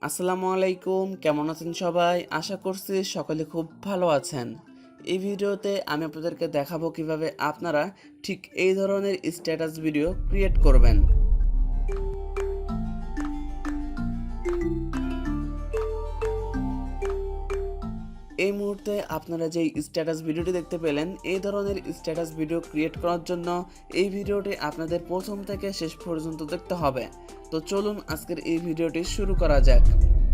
আসসালামু আলাইকুম, কেমন আছেন সবাই? আশা করছি সকলে খুব ভালো আছেন। এই ভিডিওতে আমি আপনাদেরকে দেখাবো কিভাবে আপনারা ঠিক এই ধরনের স্ট্যাটাস ভিডিও ক্রিয়েট করবেন। এই মুহূর্তে আপনারা যেই স্ট্যাটাস ভিডিওটি দেখতে পেলেন, এই ধরনের স্ট্যাটাস ভিডিও ক্রিয়েট করার জন্য এই ভিডিওটি আপনাদের প্রথম থেকে শেষ পর্যন্ত দেখতে হবে। তো চলুন আজকের এই ভিডিওটি শুরু করা যাক।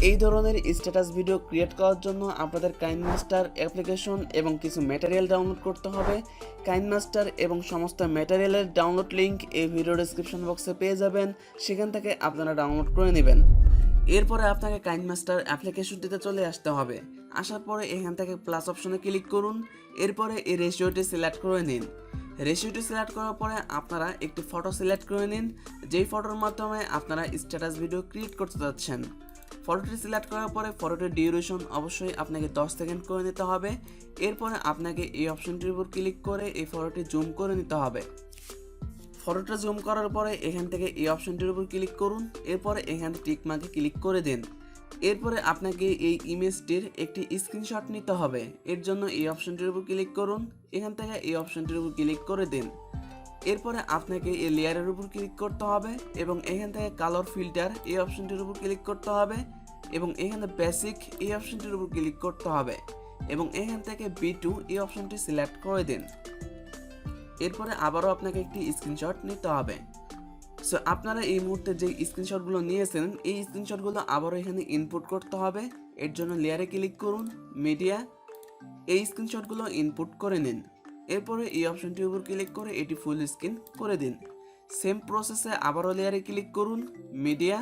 এই ধরনের স্ট্যাটাস ভিডিও ক্রিয়েট করার জন্য আপনাদের কাইনমাস্টার অ্যাপ্লিকেশন এবং কিছু ম্যাটেরিয়াল ডাউনলোড করতে হবে। কাইনমাস্টার এবং সমস্ত ম্যাটেরিয়ালের ডাউনলোড লিঙ্ক এই ভিডিও ডেসক্রিপশন বক্সে পেয়ে যাবেন, সেখান থেকে আপনারা ডাউনলোড করে নেবেন। এরপরে আপনাকে কাইনমাস্টার অ্যাপ্লিকেশনটিতে চলে আসতে হবে। আসার পরে এখান থেকে প্লাস অপশনে ক্লিক করুন। এরপরে এই রেশিওটি সিলেক্ট করে নিন। রেশিওটি সিলেক্ট করার পরে আপনারা একটি ফটো সিলেক্ট করে নিন, যেই ফটোর মাধ্যমে আপনারা স্ট্যাটাস ভিডিও ক্রিয়েট করতে যাচ্ছেন। ফটোটি সিলেক্ট করার পরে ফটোটির ডিউরেশন অবশ্যই আপনাকে 10 সেকেন্ড করে নিতে হবে। এরপরে আপনাকে এই অপশনটির উপর ক্লিক করে এই ফটোটি জুম করে নিতে হবে। ফটোটা জুম করার পরে এখান থেকে এই অপশনটির উপর ক্লিক করুন। এরপরে এখানে টিক মার্কে ক্লিক করে দিন। এরপরে আপনাকে এই ইমেজটির একটি স্ক্রিনশট নিতে হবে। এর জন্য এই অপশনটির উপর ক্লিক করুন। এখান থেকে এই অপশনটির উপর ক্লিক করে দিন। এরপরে আপনাকে এই লেয়ারের উপর ক্লিক করতে হবে এবং এখান থেকে কালার ফিল্টার এই অপশনটির উপর ক্লিক করতে হবে এবং এখানে বেসিক এই অপশনটির উপর ক্লিক করতে হবে এবং এখান থেকে B2 এই অপশনটি সিলেক্ট করে দিন। এরপরে আবারও আপনাকে একটি স্ক্রিনশট নিতে হবে। সো আপনারা এই মুহূর্তে যে স্ক্রিনশটগুলো নিয়েছেন, এই স্ক্রিনশটগুলো আবারও এখানে ইনপুট করতে হবে। এর জন্য লেয়ারে ক্লিক করুন, মিডিয়া, এই স্ক্রিনশটগুলো ইনপুট করে নিন। এরপরে এই অপশনটির উপর ক্লিক করে এটি ফুল স্ক্রিন করে দিন। সেম প্রসেসে আবারও লেয়ারে ক্লিক করুন, মিডিয়া,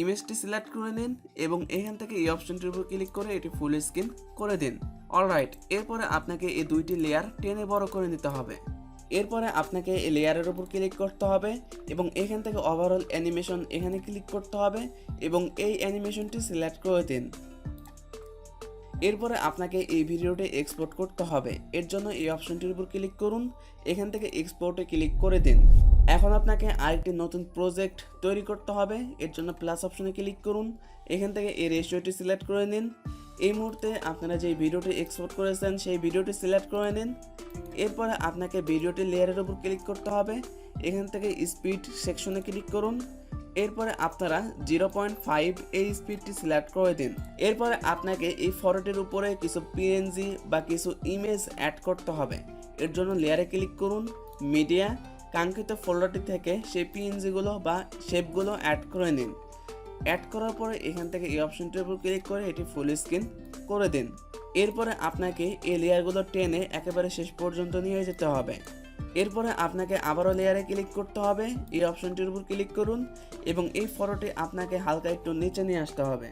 ইমেজটি সিলেক্ট করে নিন এবং এখান থেকে এই অপশনটির উপর ক্লিক করে এটি ফুল স্ক্রিন করে দিন। অলরাইট, এরপরে আপনাকে এই দুইটি লেয়ার টেনে বড় করে নিতে হবে। এরপরে আপনাকে এই লেয়ারের উপর ক্লিক করতে হবে এবং এখান থেকে ওভারঅল অ্যানিমেশন এখানে ক্লিক করতে হবে এবং এই অ্যানিমেশনটি সিলেক্ট করে দিন। এরপরে আপনাকে এই ভিডিওটি এক্সপোর্ট করতে হবে। এর জন্য এই অপশনটির উপর ক্লিক করুন, এখান থেকে এক্সপোর্টে ক্লিক করে দিন। এখন আপনাকে আরেকটি নতুন প্রজেক্ট তৈরি করতে হবে। এর জন্য প্লাস অপশনে ক্লিক করুন, এখান থেকে এই রেশিওটি সিলেক্ট করে নিন। এই মুহূর্তে আপনারা যে ভিডিওটি এক্সপোর্ট করেছেন সেই ভিডিওটি সিলেক্ট করে নিন। এরপরে আপনাকে ভিডিওটি লেয়ারের উপর ক্লিক করতে হবে, এখান থেকে স্পিড সেকশনে ক্লিক করুন। এরপরে আপনারা 0.5 এই স্পিডটি সিলেক্ট করে দিন। এরপরে আপনাকে এই ফটোটির উপরে কিছু পিএনজি বা কিছু ইমেজ অ্যাড করতে হবে। এর জন্য লেয়ারে ক্লিক করুন, মিডিয়া, কাঙ্ক্ষিত ফোল্ডারটি থেকে সেই পিএনজিগুলো বা শেপগুলো অ্যাড করে নিন। অ্যাড করার পরে এখান থেকে এই অপশনটির উপর ক্লিক করে এটি ফুল স্ক্রিন করে দিন। এরপরে আপনাকে এই লেয়ারগুলো টেনে একেবারে শেষ পর্যন্ত নিয়ে যেতে হবে। এরপরে আপনাকে আবারও লেয়ারে ক্লিক করতে হবে, এই অপশনটির উপর ক্লিক করুন এবং এই ফটোটি আপনাকে হালকা একটু নিচে নিয়ে আসতে হবে।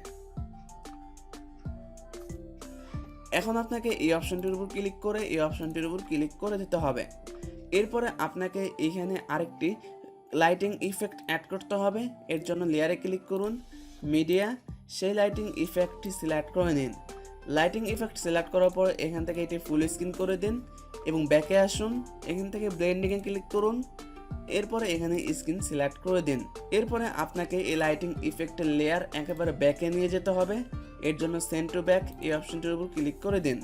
এখন আপনাকে এই অপশনটির উপর ক্লিক করে এই অপশনটির উপর ক্লিক করে দিতে হবে। এরপরে আপনাকে এখানে আরেকটি লাইটিং ইফেক্ট অ্যাড করতে হবে। এর জন্য লেয়ারে ক্লিক করুন, মিডিয়া, সেই লাইটিং ইফেক্টটি সিলেক্ট করে নিন। লাইটিং ইফেক্ট সিলেক্ট করার পর এখান থেকে এটি ফুল স্ক্রিন করে দিন এবং ব্যাকে আসুন, এখান থেকে ব্লেন্ডিংয়ে ক্লিক করুন। এরপরে এখানে স্ক্রিন সিলেক্ট করে দিন। এরপরে আপনাকে এই লাইটিং ইফেক্টের লেয়ার একেবারে ব্যাকে নিয়ে যেতে হবে। এর জন্য সেন্ড টু ব্যাক এই অপশনটির উপর ক্লিক করে দিন।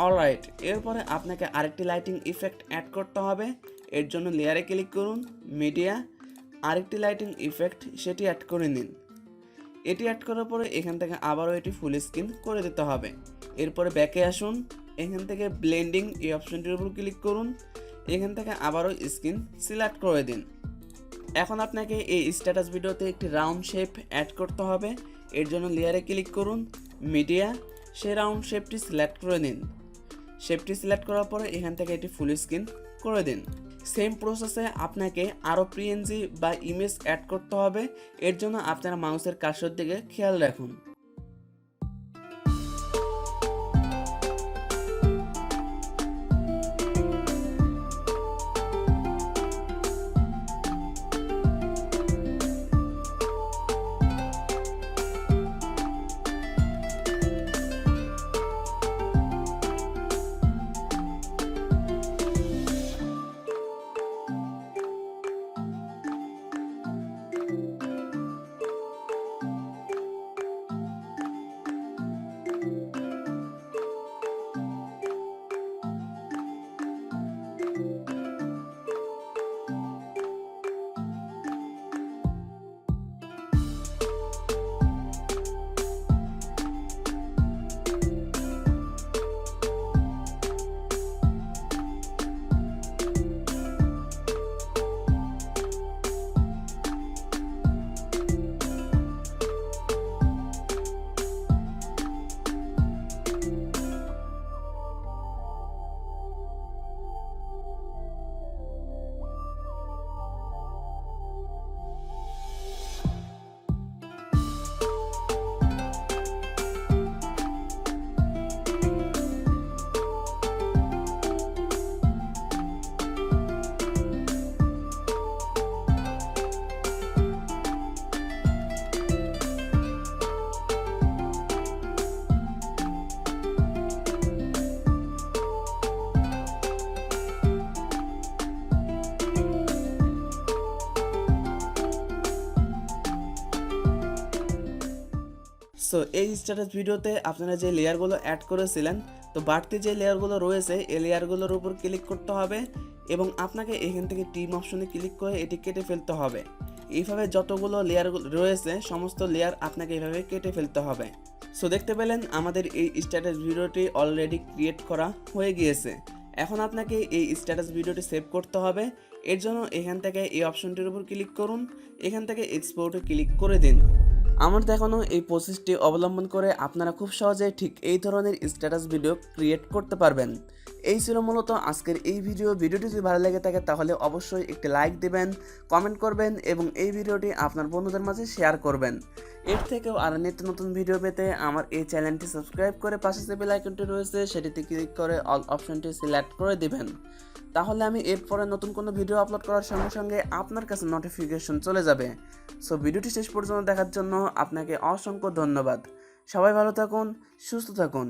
অলরাইট, এরপরে আপনাকে আরেকটি লাইটিং ইফেক্ট অ্যাড করতে হবে। এর জন্য লেয়ারে ক্লিক করুন, মিডিয়া, আরেকটি লাইটিং ইফেক্ট সেটি অ্যাড করে নিন। এটি অ্যাড করার পরে এখান থেকে আবারও এটি ফুল স্ক্রিন করে দিতে হবে। এরপরে ব্যাকে আসুন, এখান থেকে ব্লেন্ডিং এই অপশনটির উপর ক্লিক করুন, এখান থেকে আবারও স্ক্রিন সিলেক্ট করে দিন। এখন আপনাকে এই স্ট্যাটাস ভিডিওতে একটি রাউন্ড শেপ অ্যাড করতে হবে। এর জন্য লেয়ারে ক্লিক করুন, মিডিয়া, সেই রাউন্ড শেপটি সিলেক্ট করে নিন। শেপটি সিলেক্ট করার পরে এখান থেকে এটি ফুল স্ক্রিন করে দিন। সেম প্রসেসে আপনাকে আরও পিএনজি বা ইমেজ অ্যাড করতে হবে। এর জন্য আপনারা মাউসের কার্সর দিকে খেয়াল রাখুন। সো এই স্ট্যাটাস ভিডিওতে আপনারা যে লেয়ারগুলো অ্যাড করেছিলেন, তো বাড়তি যে লেয়ারগুলো রয়েছে এই লেয়ারগুলোর উপর ক্লিক করতে হবে এবং আপনাকে এখান থেকে টিম অপশনে ক্লিক করে এটি কেটে ফেলতে হবে। এইভাবে যতগুলো লেয়ার রয়েছে সমস্ত লেয়ার আপনাকে এইভাবে কেটে ফেলতে হবে। সো দেখতে পেলেন আমাদের এই স্ট্যাটাস ভিডিওটি অলরেডি ক্রিয়েট করা হয়ে গিয়েছে। এখন আপনাকে এই স্ট্যাটাস ভিডিওটি সেভ করতে হবে। এর জন্য এখান থেকে এই অপশনটির উপর ক্লিক করুন, এখান থেকে এক্সপোর্টে ক্লিক করে দিন। আমার দেখানো এই প্রসেসটি অবলম্বন করে আপনারা খুব সহজে ঠিক এই ধরনের স্ট্যাটাস ভিডিও ক্রিয়েট করতে পারবেন। এই ছিল মূলত আজকের এই ভিডিওটি যদি ভালো লেগে থাকে তাহলে অবশ্যই একটি লাইক দিবেন, কমেন্ট করবেন এবং এই ভিডিওটি আপনার বন্ধুদের মাঝে শেয়ার করবেন। এর থেকেও আরও নিত্য নতুন ভিডিও পেতে আমার এই চ্যানেলটি সাবস্ক্রাইব করে পাশে যে বেল আইকনটি রয়েছে সেটিতে ক্লিক করে অল অপশনটি সিলেক্ট করে দিবেন। তাহলে আমি এরপরে নতুন কোনো ভিডিও আপলোড করার সঙ্গে সঙ্গে আপনার কাছে নোটিফিকেশন চলে যাবে। সো ভিডিওটি শেষ পর্যন্ত দেখার জন্য আপনাকে অসংখ্য ধন্যবাদ। সবাই ভালো থাকুন, সুস্থ থাকুন।